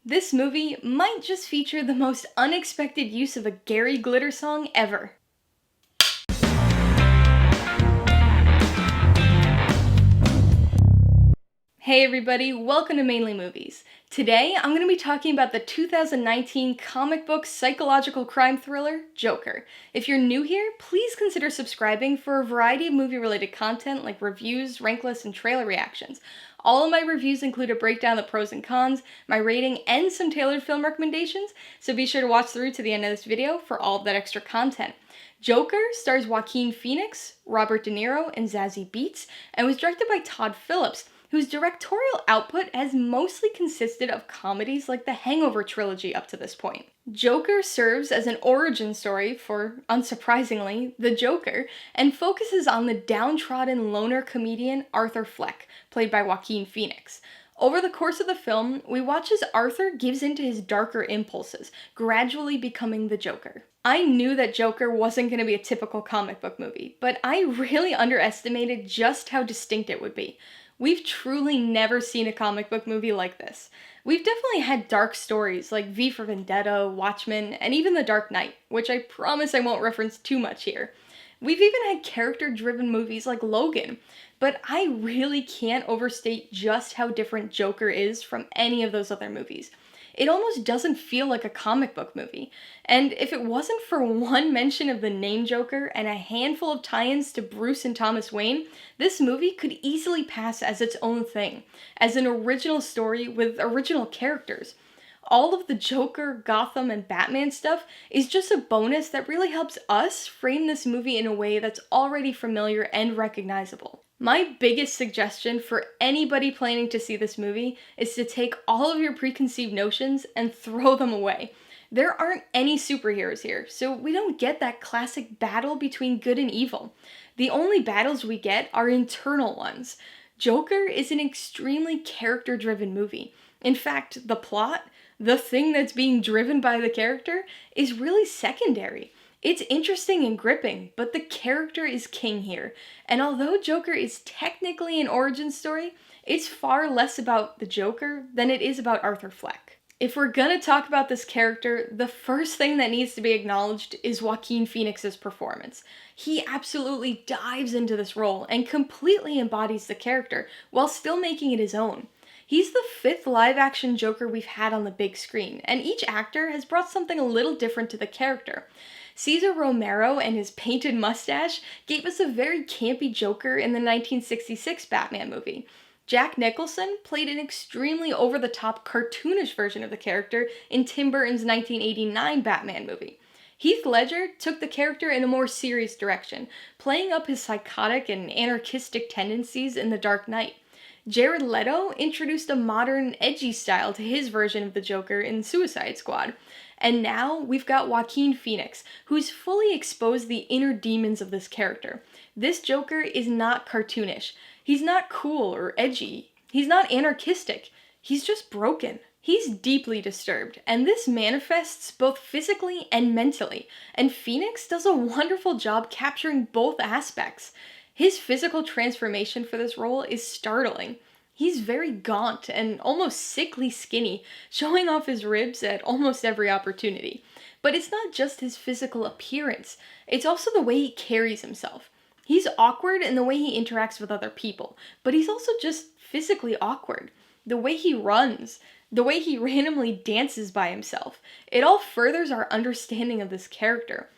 This movie might just feature the most unexpected use of a Gary Glitter song ever. Hey everybody, welcome to Mainely Movies. Today, I'm going to be talking about the 2019 comic book psychological crime thriller, Joker. If you're new here, please consider subscribing for a variety of movie-related content like reviews, rank lists, and trailer reactions. All of my reviews include a breakdown of the pros and cons, my rating, and some tailored film recommendations, so be sure to watch through to the end of this video for all of that extra content. Joker stars Joaquin Phoenix, Robert De Niro, and Zazie Beetz, and was directed by Todd Phillips, whose directorial output has mostly consisted of comedies like the Hangover trilogy up to this point. Joker serves as an origin story for, unsurprisingly, the Joker, and focuses on the downtrodden loner comedian Arthur Fleck, played by Joaquin Phoenix. Over the course of the film, we watch as Arthur gives into his darker impulses, gradually becoming the Joker. I knew that Joker wasn't going to be a typical comic book movie, but I really underestimated just how distinct it would be. We've truly never seen a comic book movie like this. We've definitely had dark stories like V for Vendetta, Watchmen, and even The Dark Knight, which I promise I won't reference too much here. We've even had character-driven movies like Logan, but I really can't overstate just how different Joker is from any of those other movies. It almost doesn't feel like a comic book movie. And if it wasn't for one mention of the name Joker and a handful of tie-ins to Bruce and Thomas Wayne, this movie could easily pass as its own thing, as an original story with original characters. All of the Joker, Gotham, and Batman stuff is just a bonus that really helps us frame this movie in a way that's already familiar and recognizable. My biggest suggestion for anybody planning to see this movie is to take all of your preconceived notions and throw them away. There aren't any superheroes here, so we don't get that classic battle between good and evil. The only battles we get are internal ones. Joker is an extremely character-driven movie. In fact, the plot, the thing that's being driven by the character, is really secondary. It's interesting and gripping, but the character is king here. And although Joker is technically an origin story, it's far less about the Joker than it is about Arthur Fleck. If we're gonna talk about this character, the first thing that needs to be acknowledged is Joaquin Phoenix's performance. He absolutely dives into this role and completely embodies the character while still making it his own. He's the fifth live-action Joker we've had on the big screen, and each actor has brought something a little different to the character. Cesar Romero and his painted mustache gave us a very campy Joker in the 1966 Batman movie. Jack Nicholson played an extremely over-the-top cartoonish version of the character in Tim Burton's 1989 Batman movie. Heath Ledger took the character in a more serious direction, playing up his psychotic and anarchistic tendencies in The Dark Knight. Jared Leto introduced a modern, edgy style to his version of the Joker in Suicide Squad. And now we've got Joaquin Phoenix, who's fully exposed the inner demons of this character. This Joker is not cartoonish. He's not cool or edgy. He's not anarchistic. He's just broken. He's deeply disturbed, and this manifests both physically and mentally, and Phoenix does a wonderful job capturing both aspects. His physical transformation for this role is startling. He's very gaunt and almost sickly skinny, showing off his ribs at almost every opportunity. But it's not just his physical appearance, it's also the way he carries himself. He's awkward in the way he interacts with other people, but he's also just physically awkward. The way he runs, the way he randomly dances by himself, it all furthers our understanding of this character.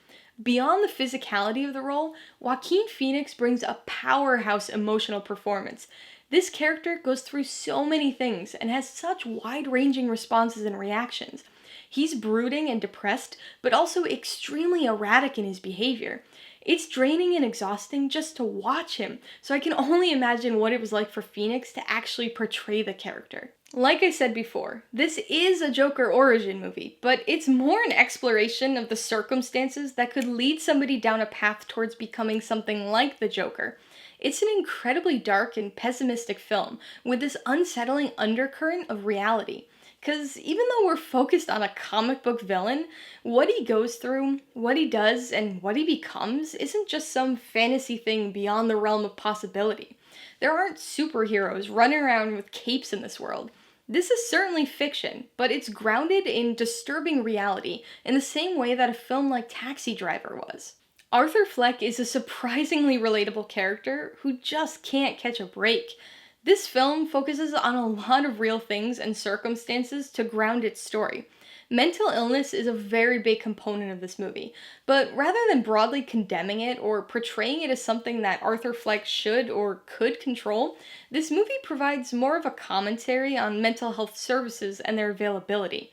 Beyond the physicality of the role, Joaquin Phoenix brings a powerhouse emotional performance. This character goes through so many things and has such wide-ranging responses and reactions. He's brooding and depressed, but also extremely erratic in his behavior. It's draining and exhausting just to watch him, so I can only imagine what it was like for Phoenix to actually portray the character. Like I said before, this is a Joker origin movie, but it's more an exploration of the circumstances that could lead somebody down a path towards becoming something like the Joker. It's an incredibly dark and pessimistic film with this unsettling undercurrent of reality. Because even though we're focused on a comic book villain, what he goes through, what he does, and what he becomes isn't just some fantasy thing beyond the realm of possibility. There aren't superheroes running around with capes in this world. This is certainly fiction, but it's grounded in disturbing reality in the same way that a film like Taxi Driver was. Arthur Fleck is a surprisingly relatable character who just can't catch a break. This film focuses on a lot of real things and circumstances to ground its story. Mental illness is a very big component of this movie, but rather than broadly condemning it or portraying it as something that Arthur Fleck should or could control, this movie provides more of a commentary on mental health services and their availability.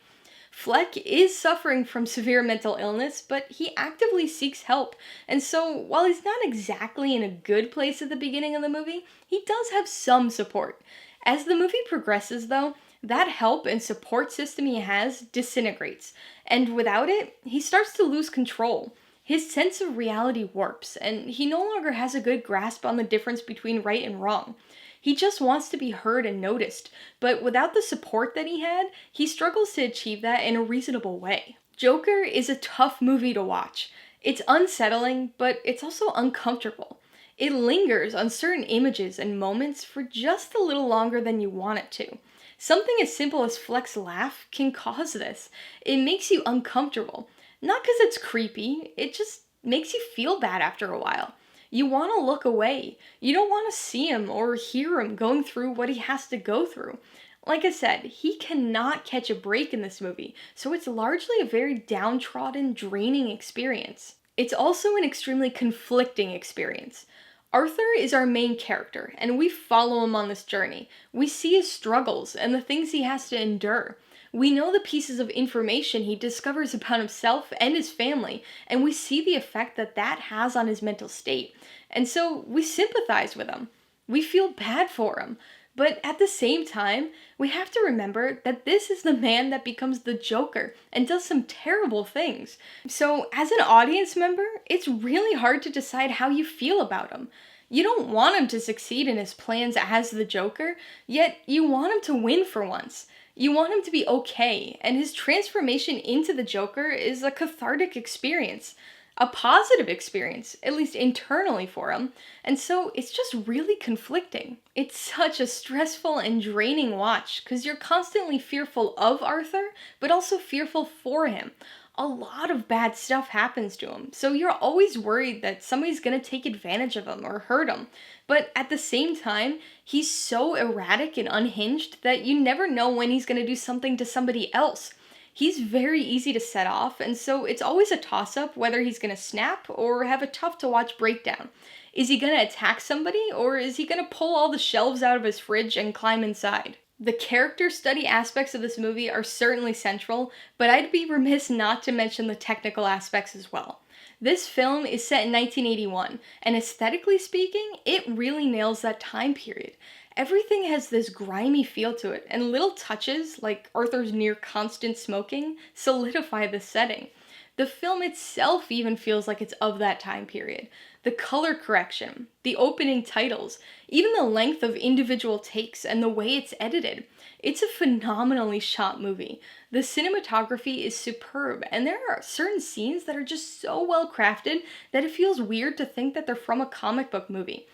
Fleck is suffering from severe mental illness, but he actively seeks help, and so while he's not exactly in a good place at the beginning of the movie, he does have some support. As the movie progresses, though, that help and support system he has disintegrates, and without it, he starts to lose control. His sense of reality warps, and he no longer has a good grasp on the difference between right and wrong. He just wants to be heard and noticed, but without the support that he had, he struggles to achieve that in a reasonable way. Joker is a tough movie to watch. It's unsettling, but it's also uncomfortable. It lingers on certain images and moments for just a little longer than you want it to. Something as simple as Fleck's laugh can cause this. It makes you uncomfortable. Not because it's creepy, it just makes you feel bad after a while. You want to look away. You don't want to see him or hear him going through what he has to go through. Like I said, he cannot catch a break in this movie, so it's largely a very downtrodden, draining experience. It's also an extremely conflicting experience. Arthur is our main character, and we follow him on this journey. We see his struggles and the things he has to endure. We know the pieces of information he discovers about himself and his family, and we see the effect that that has on his mental state. And so we sympathize with him. We feel bad for him. But at the same time, we have to remember that this is the man that becomes the Joker and does some terrible things. So as an audience member, it's really hard to decide how you feel about him. You don't want him to succeed in his plans as the Joker, yet you want him to win for once. You want him to be okay, and his transformation into the Joker is a cathartic experience. A positive experience, at least internally for him, and so it's just really conflicting. It's such a stressful and draining watch, because you're constantly fearful of Arthur, but also fearful for him. A lot of bad stuff happens to him, so you're always worried that somebody's gonna take advantage of him or hurt him. But at the same time, he's so erratic and unhinged that you never know when he's gonna do something to somebody else. He's very easy to set off, and so it's always a toss-up whether he's gonna snap or have a tough-to-watch breakdown. Is he gonna attack somebody, or is he gonna pull all the shelves out of his fridge and climb inside? The character study aspects of this movie are certainly central, but I'd be remiss not to mention the technical aspects as well. This film is set in 1981, and aesthetically speaking, it really nails that time period. Everything has this grimy feel to it, and little touches, like Arthur's near constant smoking, solidify the setting. The film itself even feels like it's of that time period. The color correction, the opening titles, even the length of individual takes and the way it's edited. It's a phenomenally shot movie. The cinematography is superb, and there are certain scenes that are just so well crafted that it feels weird to think that they're from a comic book movie.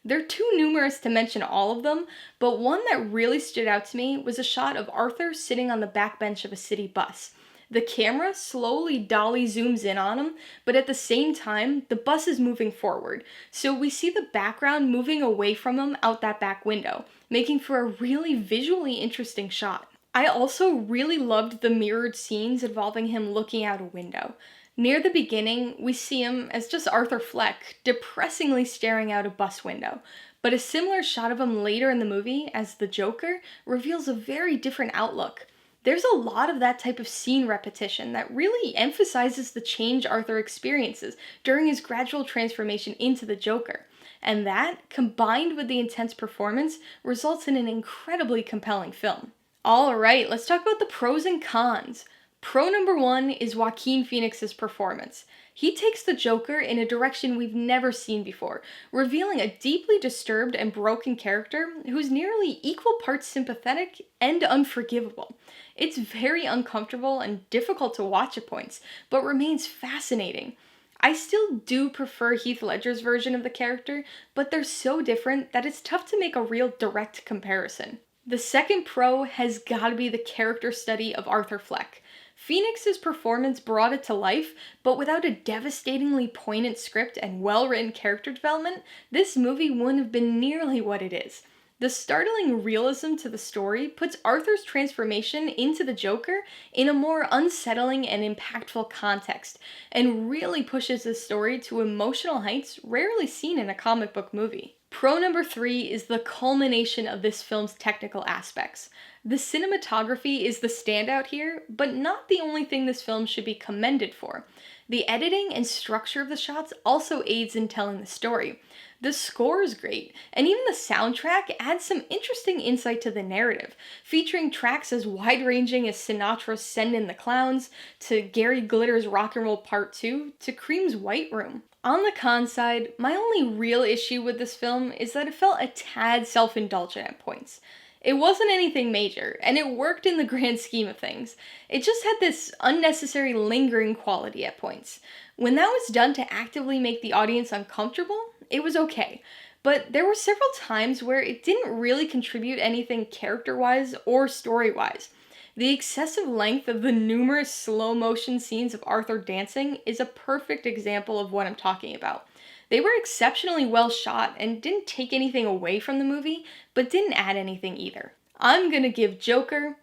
They're too numerous to mention all of them, but one that really stood out to me was a shot of Arthur sitting on the back bench of a city bus. The camera slowly dolly zooms in on him, but at the same time, the bus is moving forward, so we see the background moving away from him out that back window, making for a really visually interesting shot. I also really loved the mirrored scenes involving him looking out a window. Near the beginning, we see him as just Arthur Fleck, depressingly staring out a bus window, but a similar shot of him later in the movie, as the Joker, reveals a very different outlook. There's a lot of that type of scene repetition that really emphasizes the change Arthur experiences during his gradual transformation into the Joker, and that, combined with the intense performance, results in an incredibly compelling film. Alright, let's talk about the pros and cons. Pro number one is Joaquin Phoenix's performance. He takes the Joker in a direction we've never seen before, revealing a deeply disturbed and broken character who's nearly equal parts sympathetic and unforgivable. It's very uncomfortable and difficult to watch at points, but remains fascinating. I still do prefer Heath Ledger's version of the character, but they're so different that it's tough to make a real direct comparison. The second pro has gotta be the character study of Arthur Fleck. Phoenix's performance brought it to life, but without a devastatingly poignant script and well-written character development, this movie wouldn't have been nearly what it is. The startling realism to the story puts Arthur's transformation into the Joker in a more unsettling and impactful context, and really pushes the story to emotional heights rarely seen in a comic book movie. Pro number 3 is the culmination of this film's technical aspects. The cinematography is the standout here, but not the only thing this film should be commended for. The editing and structure of the shots also aids in telling the story. The score is great, and even the soundtrack adds some interesting insight to the narrative, featuring tracks as wide-ranging as Sinatra's Send in the Clowns, to Gary Glitter's Rock and Roll Part 2, to Cream's White Room. On the con side, my only real issue with this film is that it felt a tad self-indulgent at points. It wasn't anything major, and it worked in the grand scheme of things. It just had this unnecessary lingering quality at points. When that was done to actively make the audience uncomfortable, it was okay. But there were several times where it didn't really contribute anything character-wise or story-wise. The excessive length of the numerous slow-motion scenes of Arthur dancing is a perfect example of what I'm talking about. They were exceptionally well shot and didn't take anything away from the movie, but didn't add anything either. I'm gonna give Joker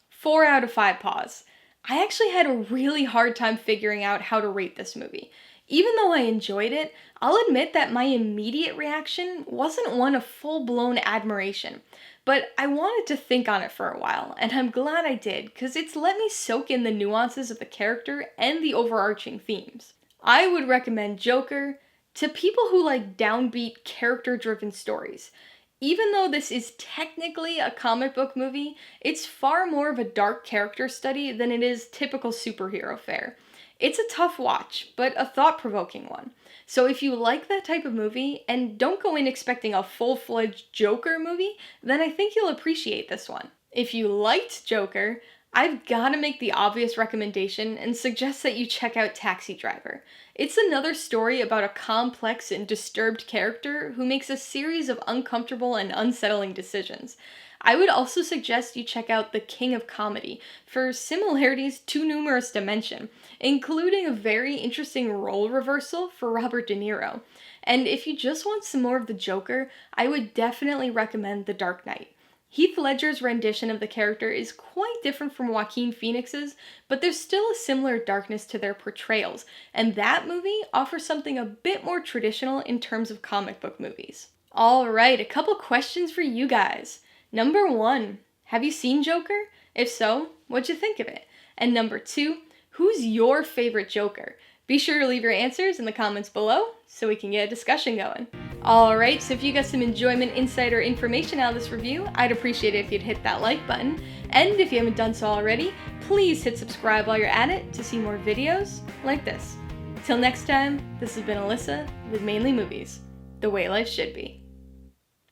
4 out of 5 paws. I actually had a really hard time figuring out how to rate this movie. Even though I enjoyed it, I'll admit that my immediate reaction wasn't one of full-blown admiration. But I wanted to think on it for a while, and I'm glad I did, because it's let me soak in the nuances of the character and the overarching themes. I would recommend Joker to people who like downbeat, character-driven stories. Even though this is technically a comic book movie, it's far more of a dark character study than it is typical superhero fare. It's a tough watch, but a thought-provoking one. So if you like that type of movie, and don't go in expecting a full-fledged Joker movie, then I think you'll appreciate this one. If you liked Joker, I've gotta make the obvious recommendation and suggest that you check out Taxi Driver. It's another story about a complex and disturbed character who makes a series of uncomfortable and unsettling decisions. I would also suggest you check out The King of Comedy for similarities too numerous to mention, including a very interesting role reversal for Robert De Niro. And if you just want some more of the Joker, I would definitely recommend The Dark Knight. Heath Ledger's rendition of the character is quite different from Joaquin Phoenix's, but there's still a similar darkness to their portrayals, and that movie offers something a bit more traditional in terms of comic book movies. Alright, a couple questions for you guys. Number 1, have you seen Joker? If so, what'd you think of it? And number 2, who's your favorite Joker? Be sure to leave your answers in the comments below so we can get a discussion going. Alright, so if you got some enjoyment, insight, or information out of this review, I'd appreciate it if you'd hit that like button. And if you haven't done so already, please hit subscribe while you're at it to see more videos like this. Till next time, this has been Alyssa with Mainly Movies, the way life should be.